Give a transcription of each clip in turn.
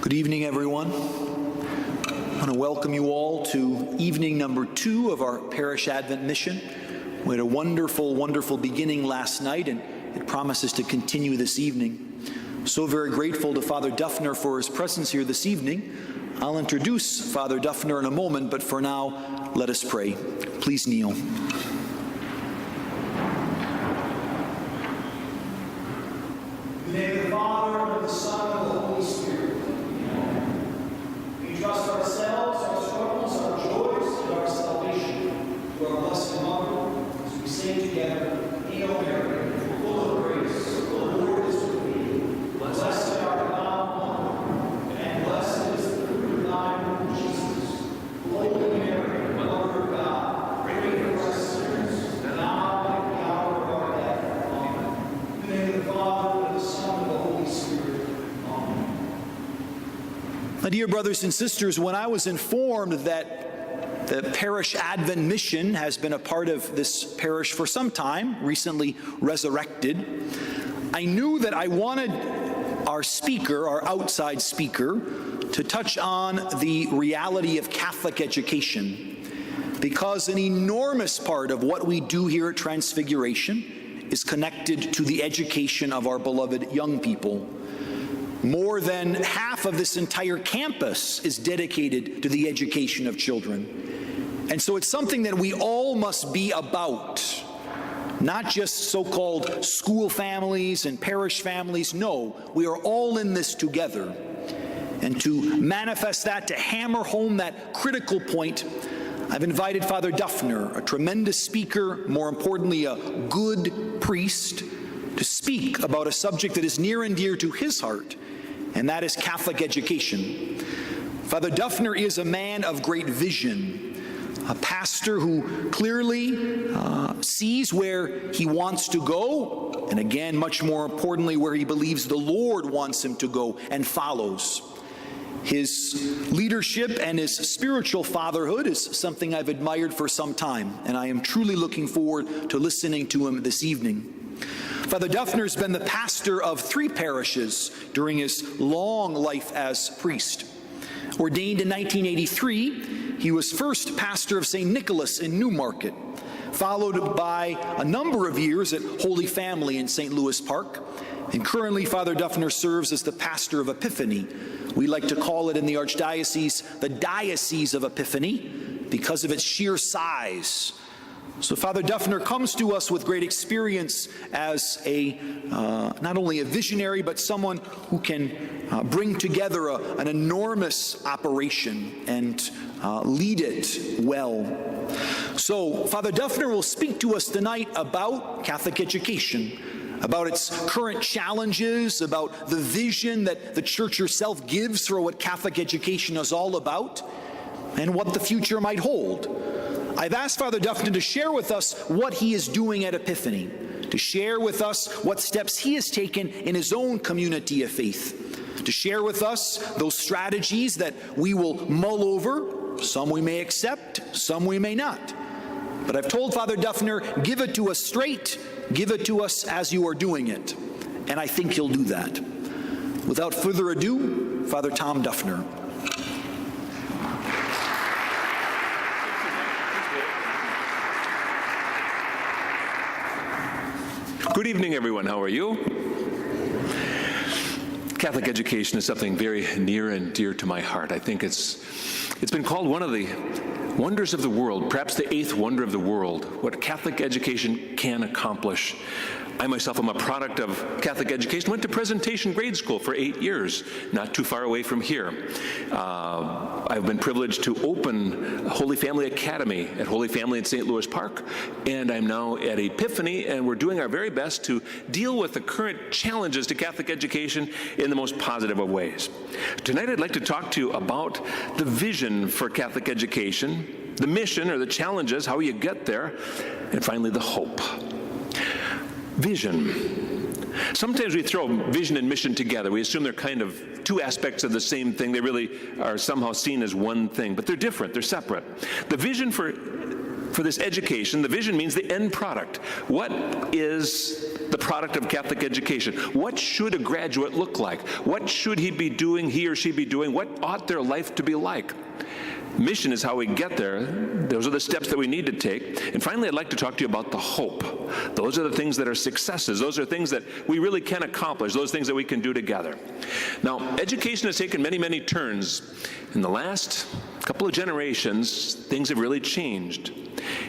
Good evening, everyone. I want to welcome you all to evening number 2 of our Parish Advent Mission. We had a wonderful, wonderful beginning last night, and it promises to continue this evening. So very grateful to Father Dufner for his presence here this evening. I'll introduce Father Dufner in a moment, but for now, let us pray. Please kneel. In the name of the Father, and of the Son, and of the Holy Spirit. We trust ourselves, our struggles, our joys, and our salvation to our Blessed Mother, as we say together, Hail Mary, full of grace, the Lord is with thee. Blessed art thou among women, and blessed is the fruit of thy womb, Jesus. Holy Mary, Mother of God, pray for us sinners, now and at the hour of our death. Amen. In the name of the Father, and of the Son, and of the Holy Spirit. Amen. My dear brothers and sisters, when I was informed that the Parish Advent Mission has been a part of this parish for some time, recently resurrected, I knew that I wanted our speaker, our outside speaker, to touch on the reality of Catholic education, because an enormous part of what we do here at Transfiguration is connected to the education of our beloved young people. More than half of this entire campus is dedicated to the education of children. And so it's something that we all must be about. Not just so-called school families and parish families. No, we are all in this together. And to manifest that, to hammer home that critical point, I've invited Father Dufner, a tremendous speaker, more importantly, a good priest, to speak about a subject that is near and dear to his heart, and that is Catholic education. Father Dufner is a man of great vision, a pastor who clearly sees where he wants to go, and again, much more importantly, where he believes the Lord wants him to go, and follows. His leadership and his spiritual fatherhood is something I've admired for some time, and I am truly looking forward to listening to him this evening. Father Dufner's been the pastor of 3 parishes during his long life as priest. Ordained in 1983, he was first pastor of St. Nicholas in Newmarket, followed by a number of years at Holy Family in St. Louis Park, and currently Father Dufner serves as the pastor of Epiphany. We like to call it in the Archdiocese the Diocese of Epiphany because of its sheer size. So Father Dufner comes to us with great experience as not only a visionary, but someone who can bring together an enormous operation and lead it well. So Father Dufner will speak to us tonight about Catholic education, about its current challenges, about the vision that the Church herself gives for what Catholic education is all about, and what the future might hold. I've asked Father Dufner to share with us what he is doing at Epiphany, to share with us what steps he has taken in his own community of faith, to share with us those strategies that we will mull over. Some we may accept, some we may not. But I've told Father Dufner, give it to us straight, give it to us as you are doing it. And I think he'll do that. Without further ado, Father Tom Dufner. Good evening, everyone. How are you? Catholic education is something very near and dear to my heart. I think it's been called one of the wonders of the world, perhaps the 8th wonder of the world, what Catholic education can accomplish. I myself am a product of Catholic education, went to Presentation grade school for 8 years, not too far away from here. I've been privileged to open Holy Family Academy at Holy Family in St. Louis Park, and I'm now at Epiphany, and we're doing our very best to deal with the current challenges to Catholic education in the most positive of ways. Tonight I'd like to talk to you about the vision for Catholic education, the mission or the challenges, how you get there, and finally the hope. Vision. Sometimes we throw vision and mission together. We assume they're kind of 2 aspects of the same thing. They really are somehow seen as one thing, but they're different, they're separate. The vision for for this education, the vision means the end product. What is the product of Catholic education? What should a graduate look like? What should he or she be doing? What ought their life to be like? Mission is how we get there. Those are the steps that we need to take. And finally, I'd like to talk to you about the hope. Those are the things that are successes. Those are things that we really can accomplish, those things that we can do together. Now, education has taken many, many turns. In the last couple of generations, things have really changed.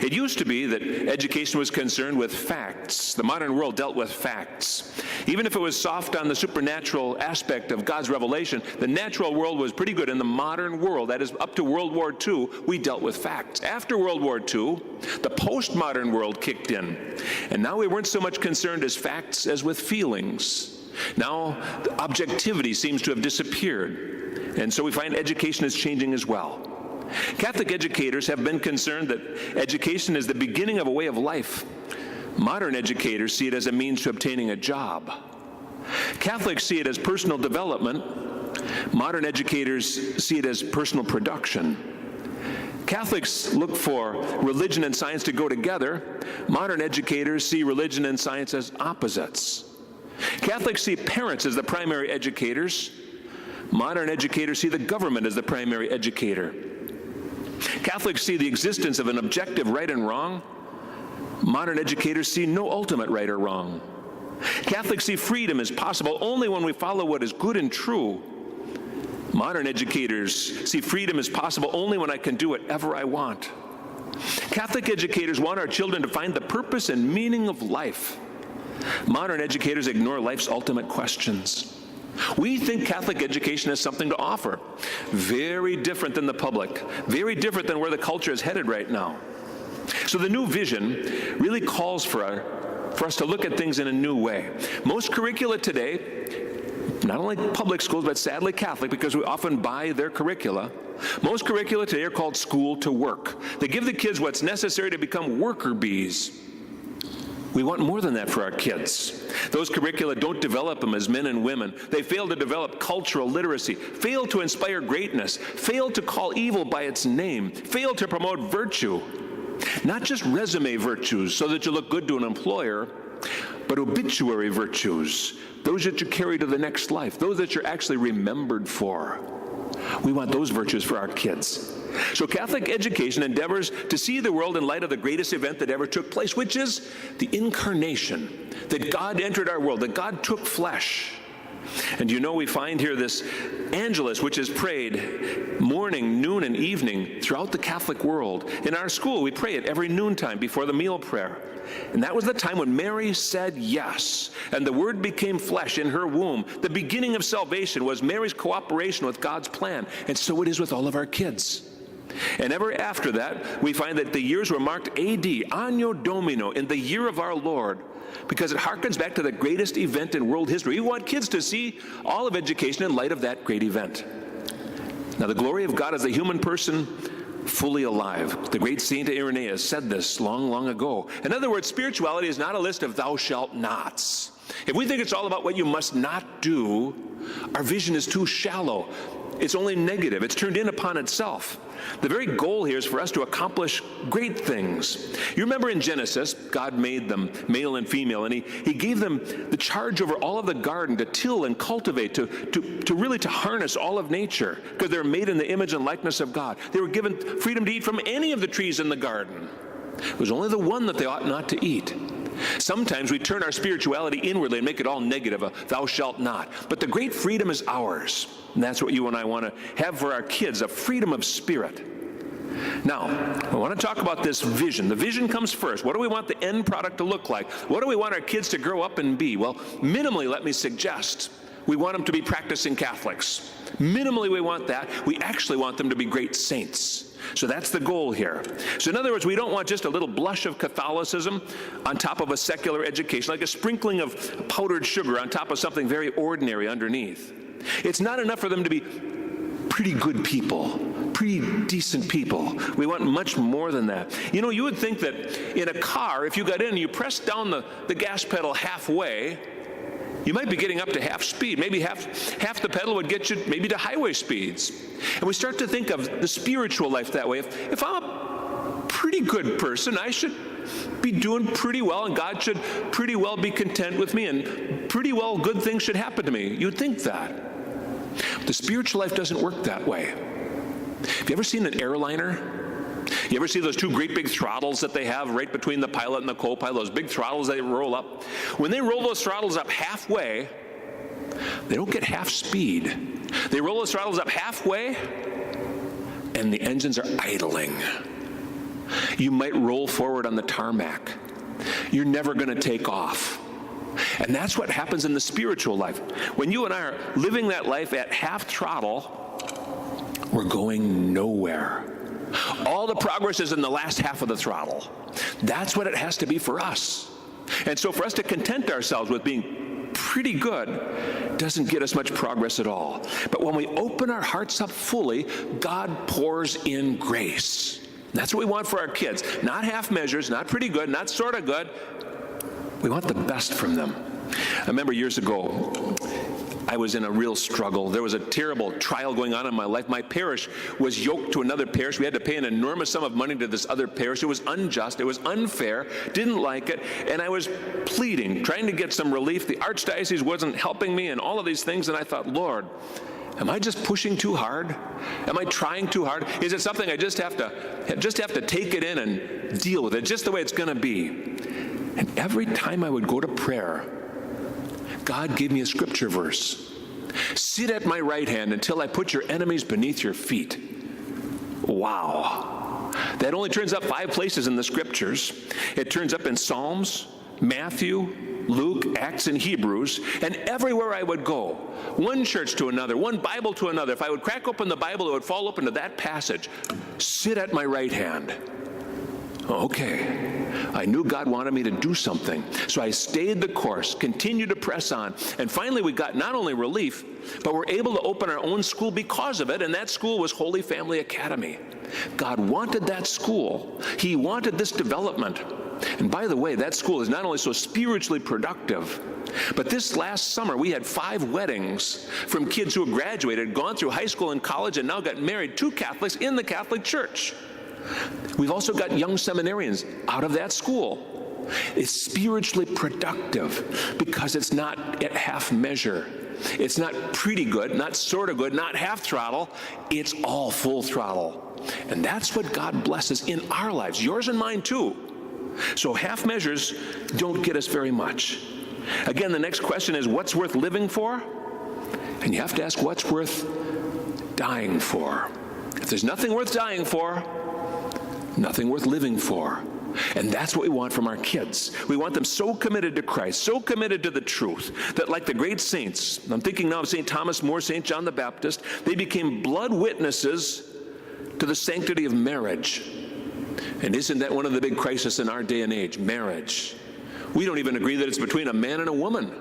It used to be that education was concerned with facts. The modern world dealt with facts. Even if it was soft on the supernatural aspect of God's revelation, the natural world was pretty good. In the modern world, that is up to World War II, we dealt with facts. After World War II, the postmodern world kicked in. And now we weren't so much concerned as facts as with feelings. Now, the objectivity seems to have disappeared. And so we find education is changing as well. Catholic educators have been concerned that education is the beginning of a way of life. Modern educators see it as a means to obtaining a job. Catholics see it as personal development. Modern educators see it as personal production. Catholics look for religion and science to go together. Modern educators see religion and science as opposites. Catholics see parents as the primary educators. Modern educators see the government as the primary educator. Catholics see the existence of an objective right and wrong. Modern educators see no ultimate right or wrong. Catholics see freedom as possible only when we follow what is good and true. Modern educators see freedom as possible only when I can do whatever I want. Catholic educators want our children to find the purpose and meaning of life. Modern educators ignore life's ultimate questions. We think Catholic education has something to offer. Very different than the public. Very different than where the culture is headed right now. So the new vision really calls for us to look at things in a new way. Most curricula today, not only public schools, but sadly Catholic, because we often buy their curricula, most curricula today are called school to work. They give the kids what's necessary to become worker bees. We want more than that for our kids. Those curricula don't develop them as men and women. They fail to develop cultural literacy, fail to inspire greatness, fail to call evil by its name, fail to promote virtue. Not just resume virtues so that you look good to an employer, but obituary virtues, those that you carry to the next life, those that you're actually remembered for. We want those virtues for our kids. So Catholic education endeavors to see the world in light of the greatest event that ever took place, which is the incarnation, that God entered our world, that God took flesh. And you know, we find here this Angelus, which is prayed morning, noon, and evening throughout the Catholic world. In our school, we pray it every noontime before the meal prayer. And that was the time when Mary said yes, and the Word became flesh in her womb. The beginning of salvation was Mary's cooperation with God's plan, and so it is with all of our kids. And ever after that, we find that the years were marked AD, Anno Domino, in the year of our Lord, because it harkens back to the greatest event in world history. We want kids to see all of education in light of that great event. Now, the glory of God as a human person, fully alive. The great Saint Irenaeus said this long, long ago. In other words, spirituality is not a list of thou shalt nots. If we think it's all about what you must not do, our vision is too shallow. It's only negative. It's turned in upon itself. The very goal here is for us to accomplish great things. You remember in Genesis, God made them male and female, and he gave them the charge over all of the garden to till and cultivate, to really harness all of nature, because they're made in the image and likeness of God. They were given freedom to eat from any of the trees in the garden. It was only the one that they ought not to eat. Sometimes we turn our spirituality inwardly and make it all negative, a thou shalt not. But the great freedom is ours. And that's what you and I want to have for our kids, a freedom of spirit. Now, I want to talk about this vision. The vision comes first. What do we want the end product to look like? What do we want our kids to grow up and be? Well, minimally, let me suggest, we want them to be practicing Catholics. Minimally, we want that. We actually want them to be great saints. So that's the goal here. So in other words, we don't want just a little blush of Catholicism on top of a secular education, like a sprinkling of powdered sugar on top of something very ordinary underneath. It's not enough for them to be pretty good people, pretty decent people. We want much more than that. You know, you would think that in a car, if you got in and you pressed down the gas pedal halfway, you might be getting up to half speed. Maybe half the pedal would get you maybe to highway speeds. And we start to think of the spiritual life that way. If I'm a pretty good person. I should be doing pretty well, and God should pretty well be content with me, and pretty well good things should happen to me. You'd think that. The spiritual life doesn't work that way. Have you ever seen an airliner? You ever see those two great big throttles that they have right between the pilot and the co-pilot, those big throttles they roll up? When they roll those throttles up halfway, they don't get half speed. They roll those throttles up halfway, and the engines are idling. You might roll forward on the tarmac. You're never going to take off. And that's what happens in the spiritual life. When you and I are living that life at half throttle, we're going nowhere. All the progress is in the last half of the throttle. That's what it has to be for us. And so for us to content ourselves with being pretty good doesn't get us much progress at all. But when we open our hearts up fully, God pours in grace. That's what we want for our kids. Not half measures, not pretty good, not sort of good. We want the best from them. I remember years ago, I was in a real struggle. There was a terrible trial going on in my life. My parish was yoked to another parish. We had to pay an enormous sum of money to this other parish. It was unjust. It was unfair. Didn't like it. And I was pleading, trying to get some relief. The archdiocese wasn't helping me and all of these things. And I thought, Lord, am I just pushing too hard? Am I trying too hard? Is it something I just have to take it in and deal with it, just the way it's going to be? And every time I would go to prayer, God gave me a scripture verse. Sit at my right hand until I put your enemies beneath your feet. Wow. That only turns up 5 places in the scriptures. It turns up in Psalms, Matthew, Luke, Acts, and Hebrews, and everywhere I would go, one church to another, one Bible to another, if I would crack open the Bible, it would fall open to that passage. Sit at my right hand. Okay. I knew God wanted me to do something. So I stayed the course, continued to press on, and finally we got not only relief, but we're able to open our own school because of it, and that school was Holy Family Academy. God wanted that school. He wanted this development. And by the way, that school is not only so spiritually productive, but this last summer we had 5 weddings from kids who had graduated, gone through high school and college, and now got married to Catholics in the Catholic Church. We've also got young seminarians out of that school. It's spiritually productive because it's not at half measure. It's not pretty good, not sort of good, not half throttle. It's all full throttle. And that's what God blesses in our lives, yours and mine too. So half measures don't get us very much. Again, the next question is, what's worth living for? And you have to ask, what's worth dying for? If there's nothing worth dying for, nothing worth living for. And that's what we want from our kids. We want them so committed to Christ, so committed to the truth, that like the great saints, I'm thinking now of St. Thomas More, St. John the Baptist, they became blood witnesses to the sanctity of marriage. And isn't that one of the big crises in our day and age? Marriage. We don't even agree that it's between a man and a woman.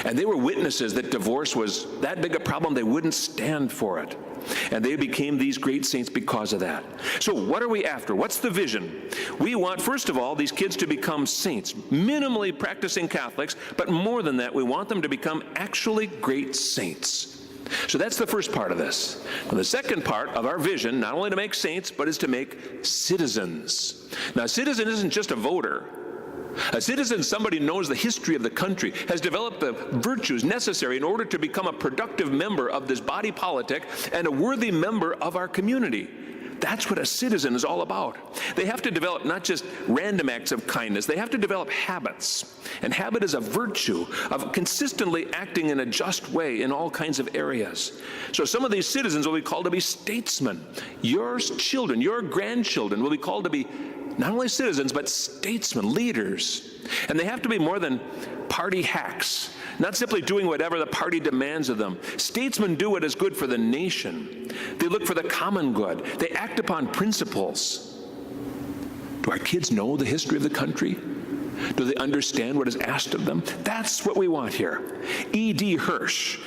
And they were witnesses that divorce was that big a problem, they wouldn't stand for it. And they became these great saints because of that. So what are we after? What's the vision? We want, first of all, these kids to become saints, minimally practicing Catholics, but more than that, we want them to become actually great saints. So that's the first part of this. Now, the second part of our vision, not only to make saints, but is to make citizens. Now, a citizen isn't just a voter. A citizen, somebody who knows the history of the country, has developed the virtues necessary in order to become a productive member of this body politic and a worthy member of our community. That's what a citizen is all about. They have to develop not just random acts of kindness, they have to develop habits. And habit is a virtue of consistently acting in a just way in all kinds of areas. So some of these citizens will be called to be statesmen. Your children, your grandchildren will be called to be not only citizens, but statesmen, leaders. And they have to be more than party hacks, not simply doing whatever the party demands of them. Statesmen do what is good for the nation. They look for the common good. They act upon principles. Do our kids know the history of the country? Do they understand what is asked of them? That's what we want here. E.D. Hirsch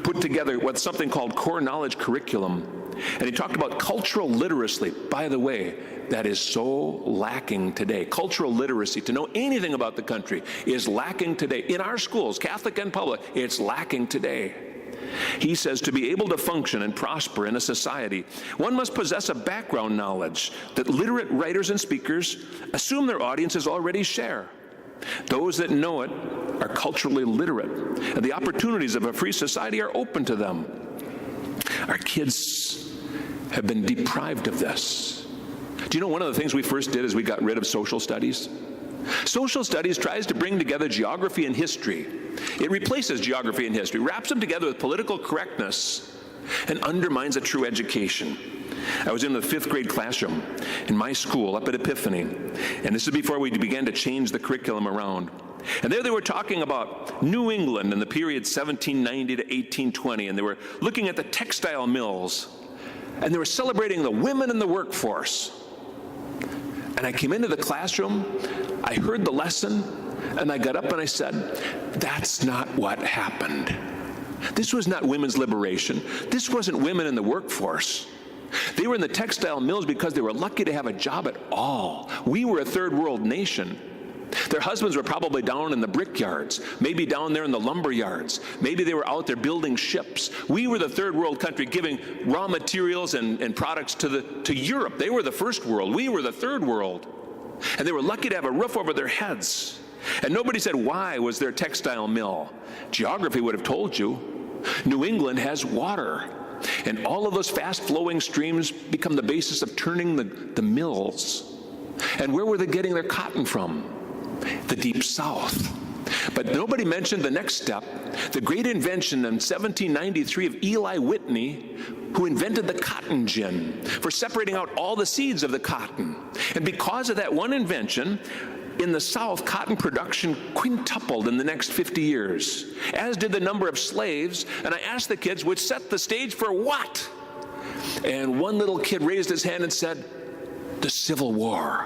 put together what's something called core knowledge curriculum. And he talked about cultural literacy. By the way, that is so lacking today. Cultural literacy, to know anything about the country, is lacking today. In our schools, Catholic and public, it's lacking today. He says to be able to function and prosper in a society, one must possess a background knowledge that literate writers and speakers assume their audiences already share. Those that know it are culturally literate, and the opportunities of a free society are open to them. Our kids have been deprived of this. Do you know one of the things we first did is we got rid of social studies? Social studies tries to bring together geography and history. It replaces geography and history, wraps them together with political correctness, and undermines a true education. I was in the 5th grade classroom in my school up at Epiphany, and this is before we began to change the curriculum around. And there they were talking about New England in the period 1790 to 1820, and they were looking at the textile mills, and they were celebrating the women in the workforce. And I came into the classroom, I heard the lesson, and I got up and I said, that's not what happened. This was not women's liberation. This wasn't women in the workforce. They were in the textile mills because they were lucky to have a job at all. We were a third world nation. Their husbands were probably down in the brickyards, maybe down there in the lumber yards. Maybe they were out there building ships. We were the third world country giving raw materials and products to Europe. They were the first world. We were the third world. And they were lucky to have a roof over their heads. And nobody said, why was there a textile mill? Geography would have told you. New England has water. And all of those fast-flowing streams become the basis of turning the mills. And where were they getting their cotton from? The Deep South. But nobody mentioned the next step, the great invention in 1793 of Eli Whitney, who invented the cotton gin for separating out all the seeds of the cotton. And because of that one invention, in the South, cotton production quintupled in the next 50 years, as did the number of slaves. And I asked the kids, which set the stage for what? And one little kid raised his hand and said, the Civil War.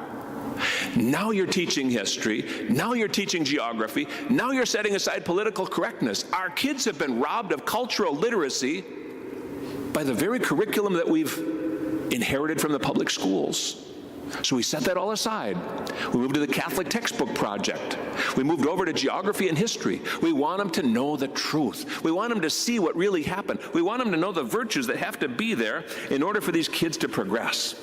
Now you're teaching history, now you're teaching geography, now you're setting aside political correctness. Our kids have been robbed of cultural literacy by the very curriculum that we've inherited from the public schools. So we set that all aside. We moved to the Catholic Textbook Project. We moved over to geography and history. We want them to know the truth. We want them to see what really happened. We want them to know the virtues that have to be there in order for these kids to progress.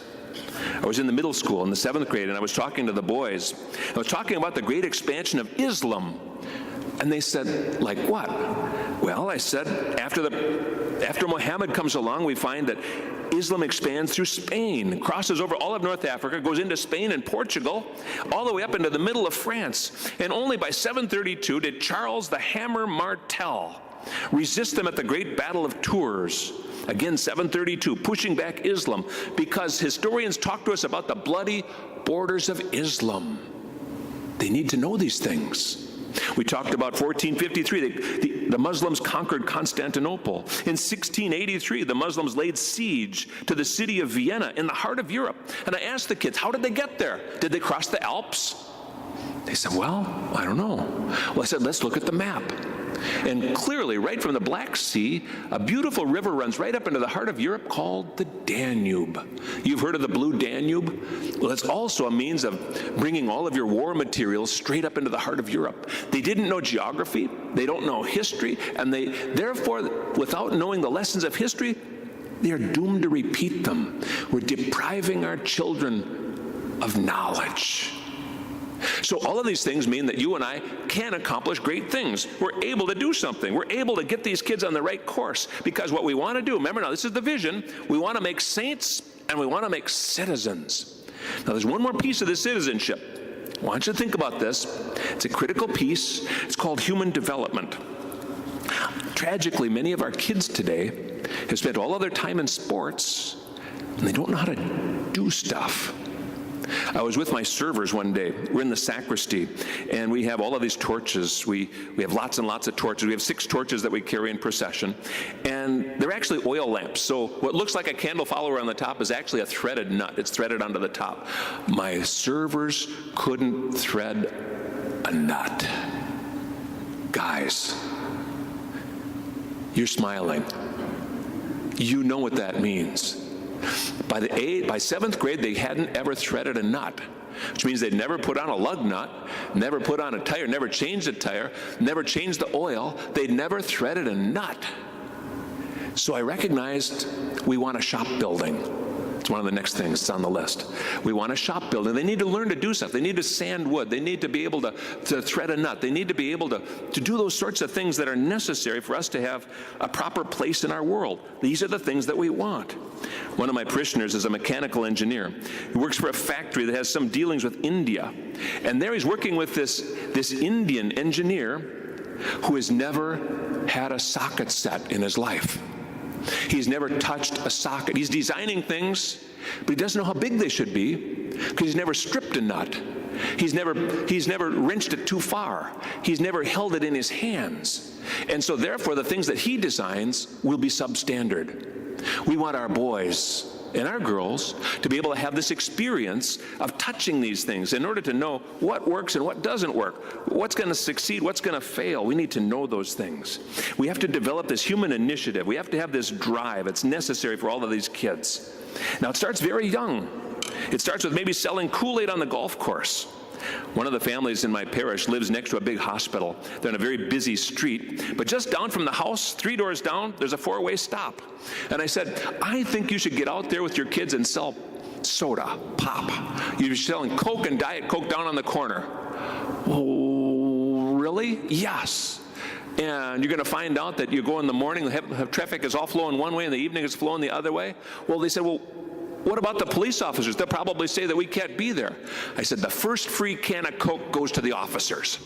I was in the middle school in the 7th grade, and I was talking to the boys. I was talking about the great expansion of Islam. And they said, like what? Well, I said, after Muhammad comes along, we find that Islam expands through Spain, crosses over all of North Africa, goes into Spain and Portugal, all the way up into the middle of France. And only by 732 did Charles the Hammer Martel resist them at the Great Battle of Tours. Again, 732, pushing back Islam, because historians talk to us about the bloody borders of Islam. They need to know these things. We talked about 1453, the Muslims conquered Constantinople. In 1683, the Muslims laid siege to the city of Vienna in the heart of Europe. And I asked the kids, how did they get there? Did they cross the Alps? They said, well, I don't know. Well, I said, let's look at the map. And clearly, right from the Black Sea, a beautiful river runs right up into the heart of Europe called the Danube. You've heard of the Blue Danube? Well, it's also a means of bringing all of your war materials straight up into the heart of Europe. They didn't know geography, they don't know history, and they, therefore, without knowing the lessons of history, they are doomed to repeat them. We're depriving our children of knowledge. So all of these things mean that you and I can accomplish great things. We're able to do something. We're able to get these kids on the right course, because what we want to do, remember now, this is the vision, we want to make saints and we want to make citizens. Now there's one more piece of the citizenship. I want you to think about this. It's a critical piece. It's called human development. Tragically, many of our kids today have spent all of their time in sports and they don't know how to do stuff. I was with my servers one day. We're in the sacristy, and we have all of these torches. We have lots and lots of torches. We have 6 torches that we carry in procession, and they're actually oil lamps. So what looks like a candle follower on the top is actually a threaded nut. It's threaded onto the top. My servers couldn't thread a nut. Guys, you're smiling. You know what that means. By 7th grade, they hadn't ever threaded a nut, which means they'd never put on a lug nut, never put on a tire, never changed a tire, never changed the oil. They'd never threaded a nut. So I recognized we want a shop building. It's one of the next things that's on the list. We want a shop building. They need to learn to do stuff. They need to sand wood. They need to be able to thread a nut. They need to be able to do those sorts of things that are necessary for us to have a proper place in our world. These are the things that we want. One of my parishioners is a mechanical engineer. He works for a factory that has some dealings with India. And there he's working with this Indian engineer who has never had a socket set in his life. He's never touched a socket. He's designing things, but he doesn't know how big they should be because he's never stripped a nut. He's never wrenched it too far. He's never held it in his hands. And so therefore the things that he designs will be substandard. We want our boys and our girls to be able to have this experience of touching these things in order to know what works and what doesn't work, what's going to succeed, what's going to fail. We need to know those things. We have to develop this human initiative. We have to have this drive. It's necessary for all of these kids. Now, it starts very young. It starts with maybe selling Kool-Aid on the golf course. One of the families in my parish lives next to a big hospital. They're on a very busy street, but just down from the house, 3 doors down, there's a 4-way stop. And I said, I think you should get out there with your kids and sell soda, pop. You're selling Coke and Diet Coke down on the corner. Oh, really? Yes. And you're going to find out that you go in the morning, the traffic is all flowing one way, in the evening it's flowing the other way. Well, they said, well, what about the police officers? They'll probably say that we can't be there. I said, the first free can of Coke goes to the officers.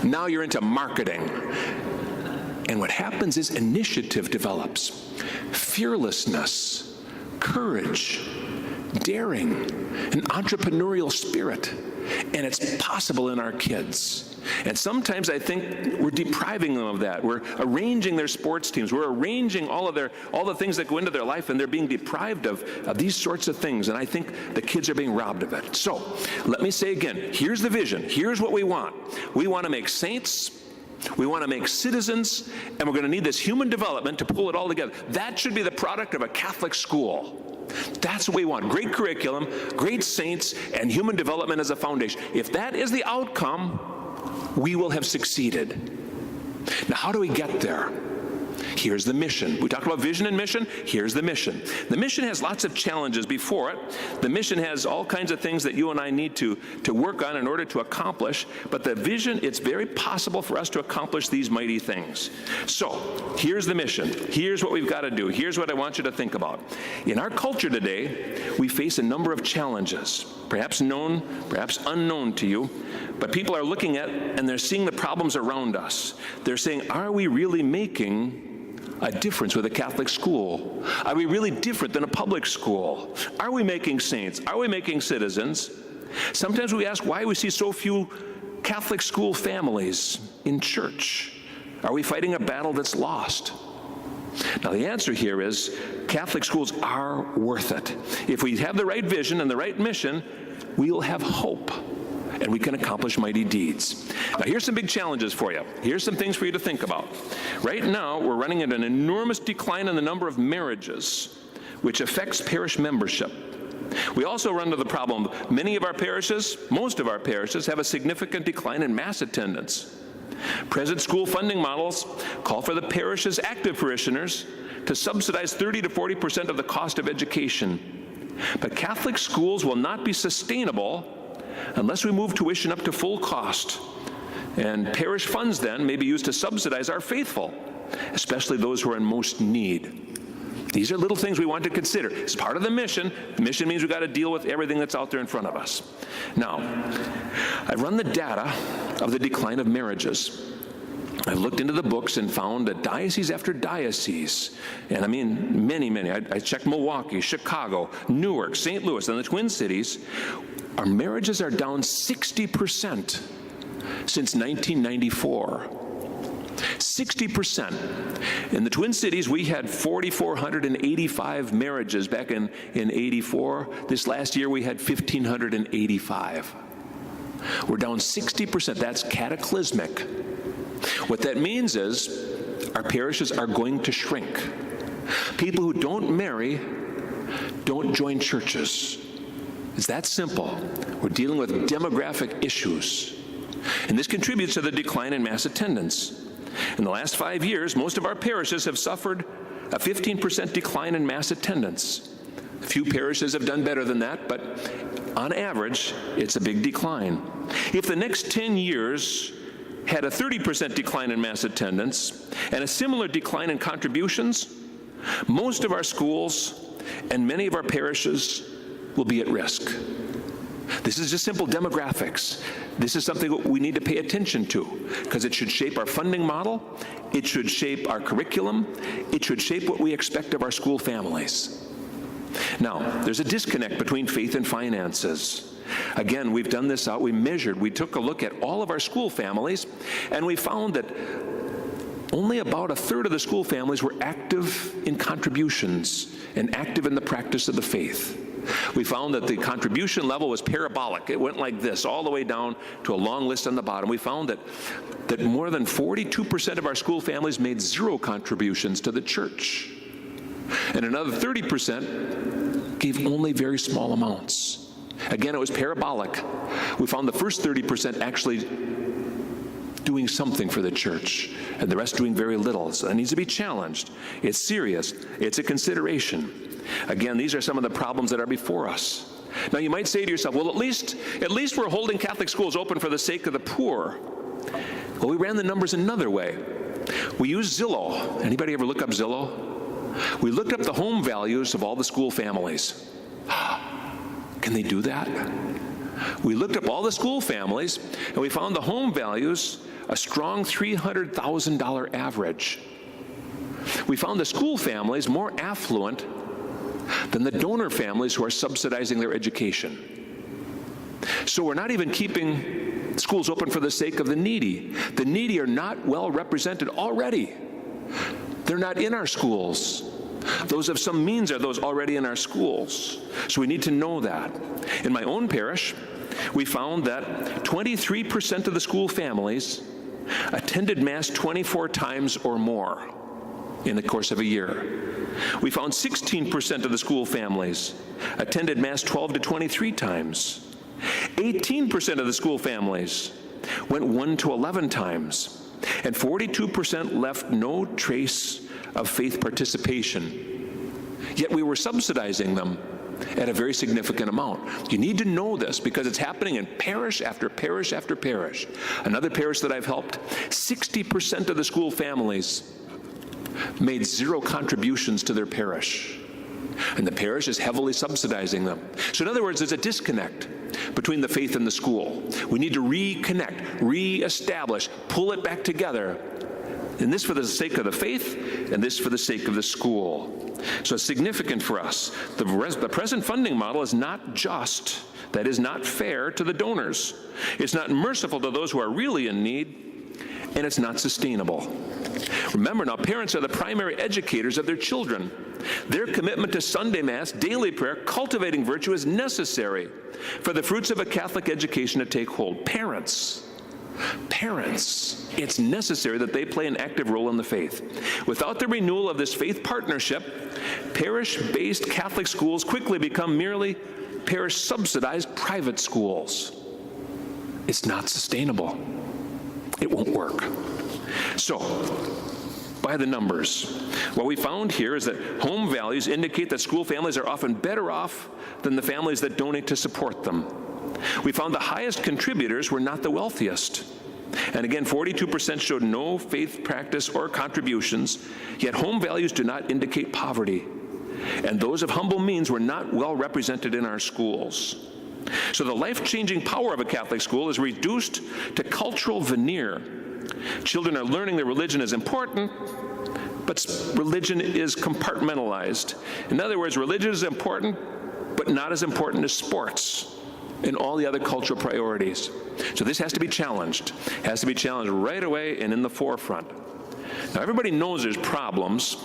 Now you're into marketing. And what happens is initiative develops. Fearlessness, courage, daring, an entrepreneurial spirit. And it's possible in our kids. And sometimes I think we're depriving them of that. We're arranging their sports teams. We're arranging all the things that go into their life, and they're being deprived of these sorts of things. And I think the kids are being robbed of it. So let me say again, here's the vision. Here's what we want. We want to make saints. We want to make citizens, and we're going to need this human development to pull it all together. That should be the product of a Catholic school. That's what we want. Great curriculum, great saints, and human development as a foundation. If that is the outcome, we will have succeeded. Now, how do we get there? Here's the mission. We talked about vision and mission. Here's the mission. The mission has lots of challenges before it. The mission has all kinds of things that you and I need to work on in order to accomplish. But the vision, it's very possible for us to accomplish these mighty things. So, here's the mission. Here's what we've got to do. Here's what I want you to think about. In our culture today, we face a number of challenges, perhaps known, perhaps unknown to you. But people are looking at and they're seeing the problems around us. They're saying, are we really making a difference with a Catholic school? Are we really different than a public school? Are we making saints? Are we making citizens? Sometimes we ask why we see so few Catholic school families in church. Are we fighting a battle that's lost? Now the answer here is Catholic schools are worth it. If we have the right vision and the right mission, we will have hope. And we can accomplish mighty deeds. Now, here's some big challenges for you. Here's some things for you to think about. Right now, we're running at an enormous decline in the number of marriages, which affects parish membership. We also run into the problem, many of our parishes, most of our parishes, have a significant decline in mass attendance. Present school funding models call for the parish's active parishioners to subsidize 30 to 40% of the cost of education. But Catholic schools will not be sustainable unless we move tuition up to full cost. And parish funds then may be used to subsidize our faithful, especially those who are in most need. These are little things we want to consider. It's part of the mission. The mission means we've got to deal with everything that's out there in front of us. Now, I've run the data of the decline of marriages. I've looked into the books and found that diocese after diocese, and I mean many, I checked Milwaukee, Chicago, Newark, St. Louis, and the Twin Cities, our marriages are down 60% since 1994. 60%. In the Twin Cities, we had 4,485 marriages back in 84. This last year, we had 1,585. We're down 60%. That's cataclysmic. What that means is our parishes are going to shrink. People who don't marry don't join churches. It's that simple. We're dealing with demographic issues. And this contributes to the decline in mass attendance. In the last 5 years, most of our parishes have suffered a 15% decline in mass attendance. A few parishes have done better than that, but on average, it's a big decline. If the next 10 years had a 30% decline in mass attendance and a similar decline in contributions, most of our schools and many of our parishes will be at risk. This is just simple demographics. This is something we need to pay attention to because it should shape our funding model, it should shape our curriculum, it should shape what we expect of our school families. Now, there's a disconnect between faith and finances. Again, we've done this out, we took a look at all of our school families, and we found that only about a third of the school families were active in contributions and active in the practice of the faith. We found that the contribution level was parabolic. It went like this, all the way down to a long list on the bottom. We found that more than 42% of our school families made zero contributions to the church. And another 30% gave only very small amounts. Again, it was parabolic. We found the first 30% actually doing something for the church, and the rest doing very little. So that needs to be challenged. It's serious. It's a consideration. Again, these are some of the problems that are before us. Now, you might say to yourself, well, at least we're holding Catholic schools open for the sake of the poor. Well, we ran the numbers another way. We used Zillow. Anybody ever look up Zillow? We looked up the home values of all the school families. Can they do that? We looked up all the school families, and we found the home values a strong $300,000 average. We found the school families more affluent than the donor families who are subsidizing their education. So we're not even keeping schools open for the sake of the needy. The needy are not well represented already. They're not in our schools. Those of some means are those already in our schools. So we need to know that. In my own parish, we found that 23% of the school families attended Mass 24 times or more in the course of a year. We found 16% of the school families attended Mass 12 to 23 times. 18% of the school families went 1 to 11 times. And 42% left no trace of faith participation. Yet we were subsidizing them at a very significant amount. You need to know this because it's happening in parish after parish after parish. Another parish that I've helped, 60% of the school families made zero contributions to their parish. And the parish is heavily subsidizing them. So in other words, there's a disconnect between the faith and the school. We need to reconnect, reestablish, pull it back together. And this for the sake of the faith, and this for the sake of the school. So it's significant for us. The present funding model is not just, that is not fair to the donors. It's not merciful to those who are really in need, and it's not sustainable. Remember now, parents are the primary educators of their children. Their commitment to Sunday Mass, daily prayer, cultivating virtue is necessary for the fruits of a Catholic education to take hold. Parents, it's necessary that they play an active role in the faith. Without the renewal of this faith partnership, parish-based Catholic schools quickly become merely parish-subsidized private schools. It's not sustainable. It won't work. So, by the numbers, what we found here is that home values indicate that school families are often better off than the families that donate to support them. We found the highest contributors were not the wealthiest. And again, 42% showed no faith practice or contributions, yet home values do not indicate poverty. And those of humble means were not well represented in our schools. So the life-changing power of a Catholic school is reduced to cultural veneer. Children are learning that religion is important, but religion is compartmentalized. In other words, religion is important, but not as important as sports and all the other cultural priorities. So this has to be challenged. It has to be challenged right away and in the forefront. Now, everybody knows there's problems,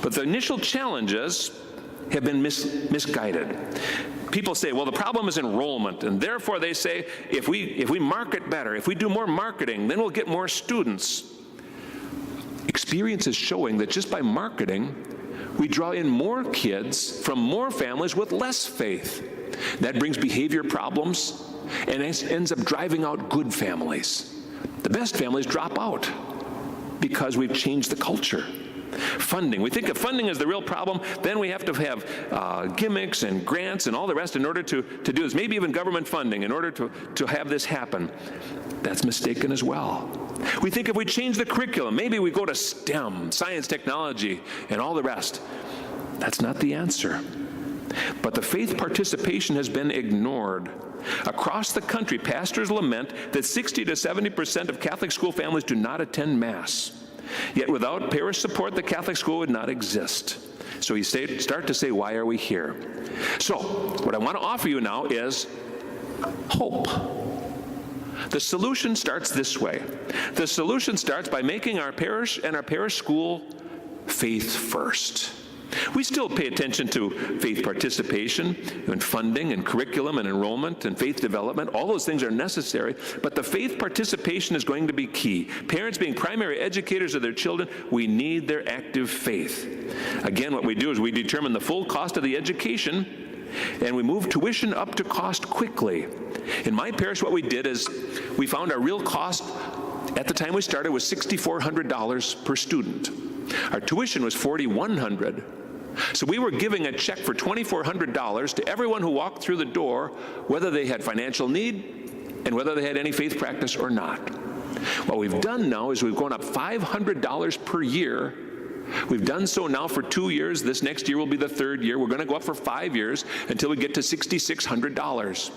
but the initial challenges have been misguided. People say, well, the problem is enrollment, and therefore they say, if we market better, if we do more marketing, then we'll get more students. Experience is showing that just by marketing, we draw in more kids from more families with less faith. That brings behavior problems and ends up driving out good families. The best families drop out. because we've changed the culture. Funding. We think of funding as the real problem. Then we have to have gimmicks and grants and all the rest in order to do this. Maybe even government funding in order to have this happen. That's mistaken as well. We think if we change the curriculum, maybe we go to STEM, science, technology, and all the rest. That's not the answer. But the faith participation has been ignored. Across the country, pastors lament that 60 to 70% of Catholic school families do not attend Mass. Yet without parish support, the Catholic school would not exist. So you start to say, why are we here? So what I want to offer you now is hope. The solution starts this way. The solution starts by making our parish and our parish school faith first. We still pay attention to faith participation and funding and curriculum and enrollment and faith development. All those things are necessary, but the faith participation is going to be key. Parents being primary educators of their children, we need their active faith. Again, what we do is we determine the full cost of the education and we move tuition up to cost quickly. In my parish, what we did is we found our real cost at the time we started was $6,400 per student. Our tuition was $4,100. So we were giving a check for $2,400 to everyone who walked through the door, whether they had financial need and whether they had any faith practice or not. What we've done now is we've gone up $500 per year. We've done so now for 2 years. This next year will be the 3rd year. We're going to go up for 5 years until we get to $6,600.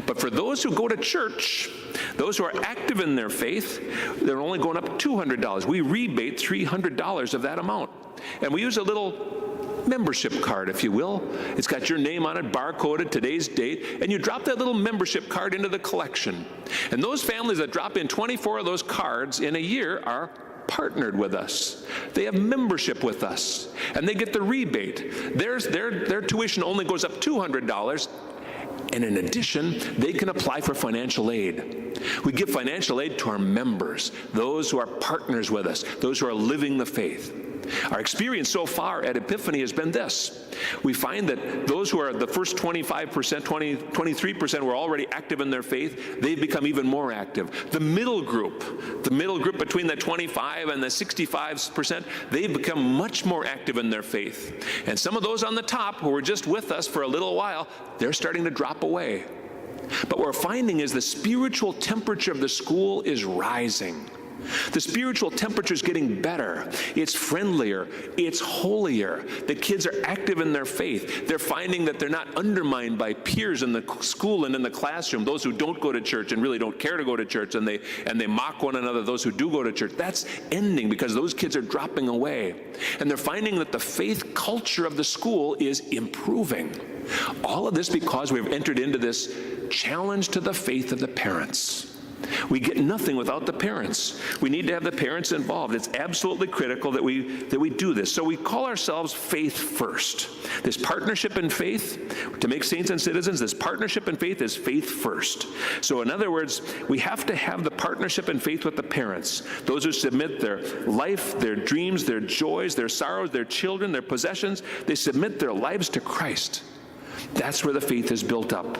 But for those who go to church, those who are active in their faith, they're only going up $200. We rebate $300 of that amount. And we use a little membership card, if you will. It's got your name on it, barcoded, today's date, and you drop that little membership card into the collection. And those families that drop in 24 of those cards in a year are partnered with us. They have membership with us, and they get the rebate. Their tuition only goes up $200, and in addition, they can apply for financial aid. We give financial aid to our members, those who are partners with us, those who are living the faith. Our experience so far at Epiphany has been this. We find that those who are the first 25%, 23% who are already active in their faith, they've become even more active. The middle group between the 25 and the 65%, they've become much more active in their faith. And some of those on the top who were just with us for a little while, they're starting to drop away. But what we're finding is the spiritual temperature of the school is rising. The spiritual temperature is getting better. It's friendlier. It's holier. The kids are active in their faith. They're finding that they're not undermined by peers in the school and in the classroom, those who don't go to church and really don't care to go to church, and they mock one another, those who do go to church. That's ending because those kids are dropping away. And they're finding that the faith culture of the school is improving. All of this because we've entered into this challenge to the faith of the parents. We get nothing without the parents. We need to have the parents involved. It's absolutely critical that we do this. So we call ourselves Faith First. This partnership in faith, to make saints and citizens, this partnership in faith is faith first. So in other words, we have to have the partnership in faith with the parents, those who submit their life, their dreams, their joys, their sorrows, their children, their possessions. They submit their lives to Christ. That's where the faith is built up.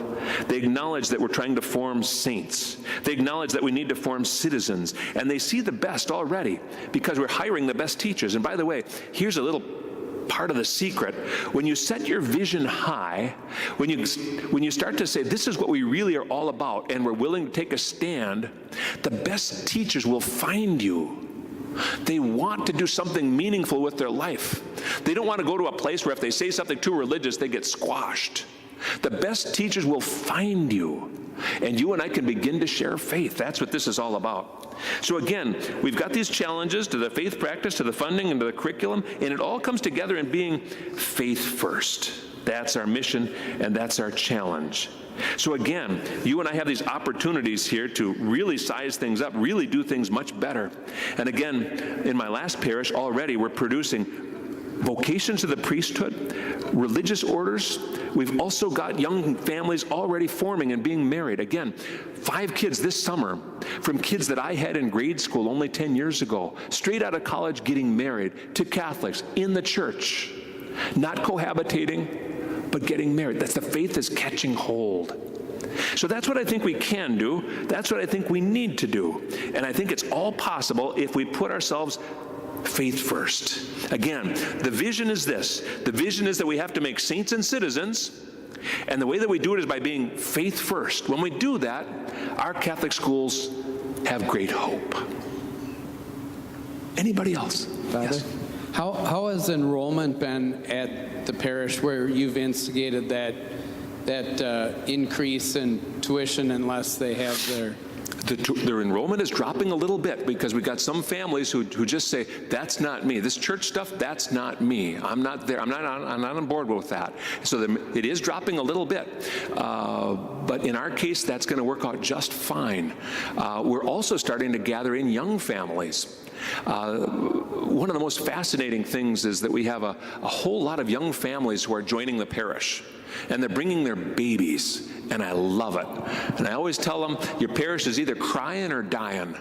They acknowledge that we're trying to form saints. They acknowledge that we need to form citizens. And they see the best already because we're hiring the best teachers. And by the way, here's a little part of the secret. When you set your vision high, when you start to say, this is what we really are all about, and we're willing to take a stand, the best teachers will find you. They want to do something meaningful with their life. They don't want to go to a place where if they say something too religious, they get squashed. The best teachers will find you, and you and I can begin to share faith. That's what this is all about. So again, we've got these challenges to the faith practice, to the funding, and to the curriculum, and it all comes together in being faith first. That's our mission, and that's our challenge. So again, you and I have these opportunities here to really size things up, really do things much better. And again, in my last parish already, we're producing vocations to the priesthood, religious orders. We've also got young families already forming and being married. Again, 5 kids this summer from kids that I had in grade school only 10 years ago, straight out of college getting married to Catholics in the church, not cohabitating, but getting married. That's the faith is catching hold. So that's what I think we can do. That's what I think we need to do. And I think it's all possible if we put ourselves faith first. Again, the vision is this. The vision is that we have to make saints and citizens, and the way that we do it is by being faith first. When we do that, our Catholic schools have great hope. Anybody else? Father? Yes. How has enrollment been at the parish where you've instigated that increase in tuition unless they have Their enrollment is dropping a little bit because we got some families who just say, that's not me. This church stuff, that's not me. I'm not there. I'm not on board with that. So it is dropping a little bit. But in our case, that's going to work out just fine. We're also starting to gather in young families. One of the most fascinating things is that we have a whole lot of young families who are joining the parish, and they're bringing their babies, and I love it. And I always tell them, your parish is either crying or dying.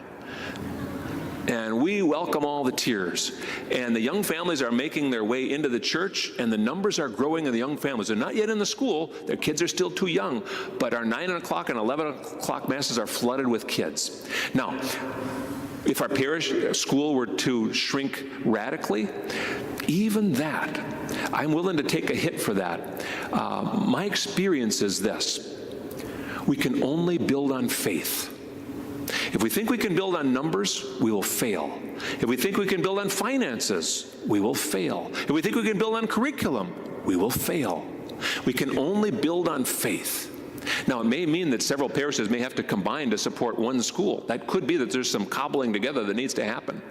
And we welcome all the tears. And the young families are making their way into the church, and the numbers are growing in the young families. They're not yet in the school. Their kids are still too young. But our 9 o'clock and 11 o'clock masses are flooded with kids. Now, if our parish school were to shrink radically, even that, I'm willing to take a hit for that. My experience is this. We can only build on faith. If we think we can build on numbers, we will fail. If we think we can build on finances, we will fail. If we think we can build on curriculum, we will fail. We can only build on faith. Now, it may mean that several parishes may have to combine to support one school. That could be that there's some cobbling together that needs to happen.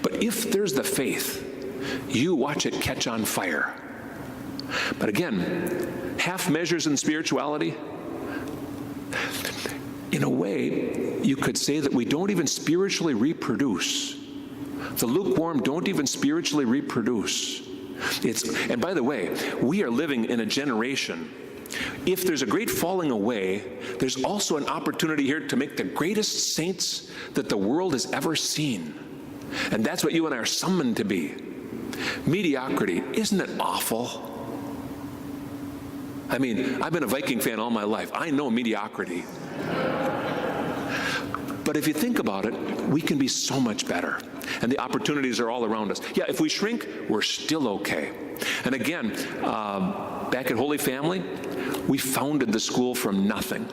But if there's the faith, you watch it catch on fire. But again, half measures in spirituality, in a way, you could say that we don't even spiritually reproduce. The lukewarm don't even spiritually reproduce. And by the way, we are living in a generation. If there's a great falling away, there's also an opportunity here to make the greatest saints that the world has ever seen. And that's what you and I are summoned to be. Mediocrity, isn't it awful? I mean, I've been a Viking fan all my life. I know mediocrity. But if you think about it, we can be so much better. And the opportunities are all around us. Yeah, if we shrink, we're still okay. And again, back at Holy Family, we founded the school from nothing.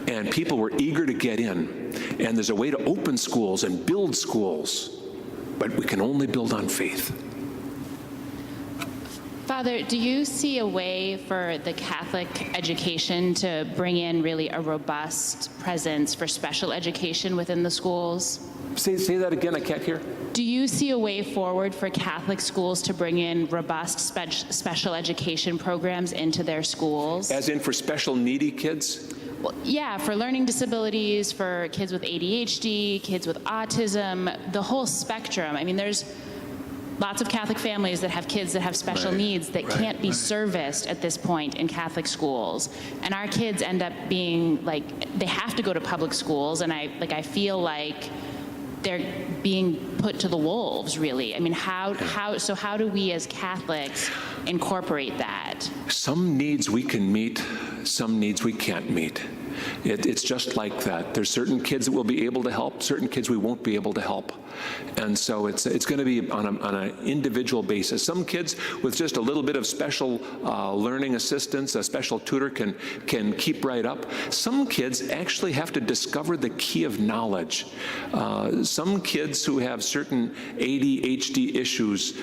And people were eager to get in. And there's a way to open schools and build schools. But we can only build on faith. Father, do you see a way for the Catholic education to bring in really a robust presence for special education within the schools? Say that again, I can't hear. Do you see a way forward for Catholic schools to bring in robust special education programs into their schools? As in for special needy kids? Well, yeah, for learning disabilities, for kids with ADHD, kids with autism, the whole spectrum. I mean, there's lots of Catholic families that have kids that have special needs that can't be serviced at this point in Catholic schools. And our kids end up being like, they have to go to public schools, and I feel like they're being put to the wolves, really. I mean, how do we as Catholics incorporate that? Some needs we can meet, some needs we can't meet. It's just like that. There's certain kids that we'll be able to help, certain kids we won't be able to help. And so it's going to be on an individual basis. Some kids with just a little bit of special learning assistance, a special tutor can keep right up. Some kids actually have to discover the key of knowledge. Some kids who have certain ADHD issues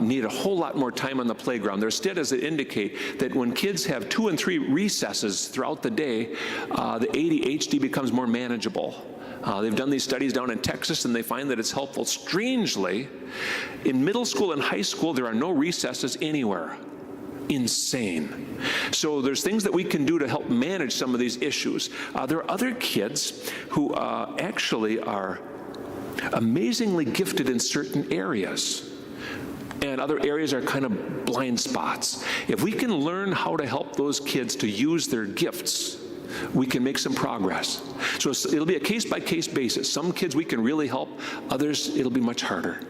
need a whole lot more time on the playground. There's studies that indicate that when kids have 2 and 3 recesses throughout the day, the ADHD becomes more manageable. They've done these studies down in Texas, and they find that it's helpful. Strangely, in middle school and high school, there are no recesses anywhere. Insane. So there's things that we can do to help manage some of these issues. There are other kids who actually are amazingly gifted in certain areas, and other areas are kind of blind spots. If we can learn how to help those kids to use their gifts, we can make some progress. So it'll be a case-by-case basis. Some kids we can really help, others it'll be much harder.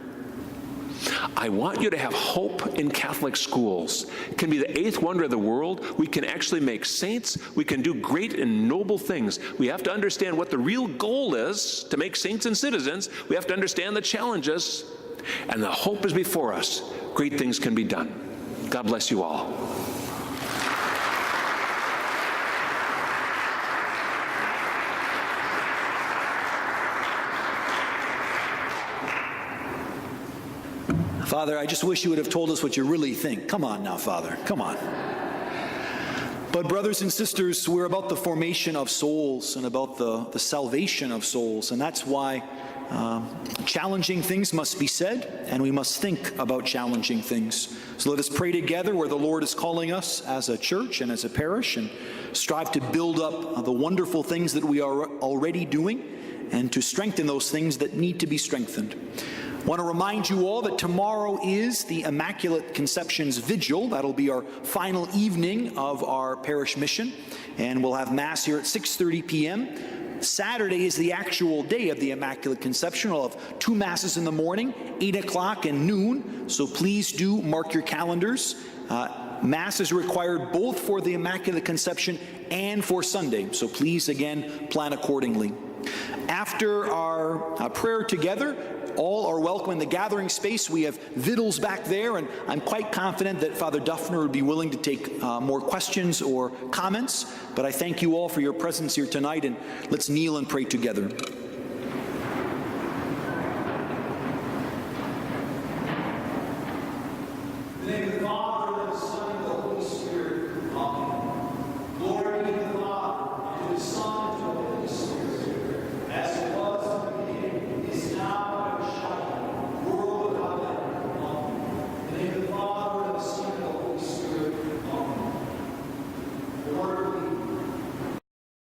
I want you to have hope in Catholic schools. It can be the eighth wonder of the world. We can actually make saints. We can do great and noble things. We have to understand what the real goal is to make saints and citizens. We have to understand the challenges, and the hope is before us. Great things can be done. God bless you all. Father, I just wish you would have told us what you really think. Come on now, Father, come on. But brothers and sisters, we're about the formation of souls and about the salvation of souls, and that's why challenging things must be said, and we must think about challenging things. So let us pray together where the Lord is calling us as a church and as a parish, and strive to build up the wonderful things that we are already doing, and to strengthen those things that need to be strengthened. I want to remind you all that tomorrow is the Immaculate Conception's Vigil. That'll be our final evening of our parish mission, and we'll have Mass here at 6:30 p.m. Saturday is the actual day of the Immaculate Conception. We'll have 2 Masses in the morning, 8 o'clock and noon, so please do mark your calendars. Mass is required both for the Immaculate Conception and for Sunday, so please, again, plan accordingly. After our prayer together, all are welcome in the gathering space. We have victuals back there, and I'm quite confident that Father Dufner would be willing to take more questions or comments. But I thank you all for your presence here tonight, and let's kneel and pray together.